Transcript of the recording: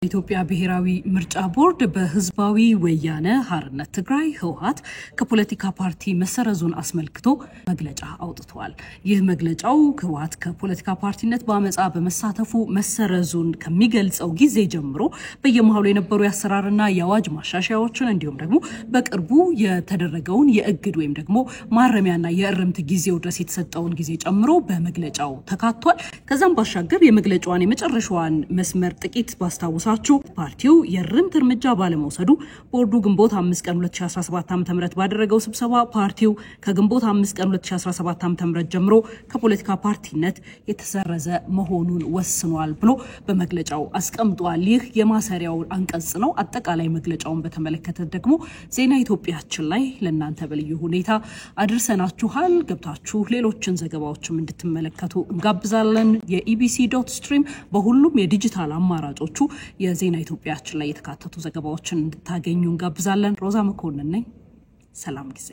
ኢትዮጵያ ብሔራዊ ምርጫ ቦርድ በህዝባዊ ወያነ ሓርነት ትግራይ ህወሓት ከፖለቲካ ፓርቲ መሰረዙን አስመልክቶ መግለጫ አውጥቷል። ይህ መግለጫው ህወሓት ከፖለቲካ ፓርቲነት በአመጻ በመሳተፉ መሰረዙን ከሚገልጸው ጊዜ ጀምሮ በየመሃሉ የነበሩ ያሰራርና ያዋጅ ማሻሻያዎችን እንዲሁም ደግሞ በቅርቡ የተደረገውን የእግድ ወይም ደግሞ ማረሚያና የእርምት ጊዜው ድረስ የተሰጠውን ጊዜ ጨምሮ በመግለጫው ተካቷል። ከዛም ባሻገር የመግለጫዋን የመጨረሻዋን መስመር ጥቂት ባስታውሳችሁ ፓርቲው የርምት እርምጃ ባለመውሰዱ ቦርዱ ግንቦት 5 ቀን 2017 ዓ.ም ባደረገው ስብሰባ ፓርቲው ከግንቦት 5 ቀን 2017 ዓ.ም ጀምሮ ከፖለቲካ ፓርቲነት የተሰረዘ መሆኑን ወስኗል ብሎ በመግለጫው አስቀምጧል። ይህ የማሰሪያው አንቀጽ ነው። አጠቃላይ መግለጫውን በተመለከተ ደግሞ ዜና ኢትዮጵያችን ላይ ለእናንተ በልዩ ሁኔታ አድርሰናችኋል። ገብታችሁ ሌሎችን ዘገባዎችም እንድትመለከቱ እንጋብዛለን። የኢቢሲ.ስትሪም በሁሉም የዲጂታል አማራጮቹ የዜና ኢትዮጵያችን ላይ የተካተቱ ዘገባዎችን እንድታገኙ እንጋብዛለን። ሮዛ መኮንን ነኝ። ሰላም ጊዜ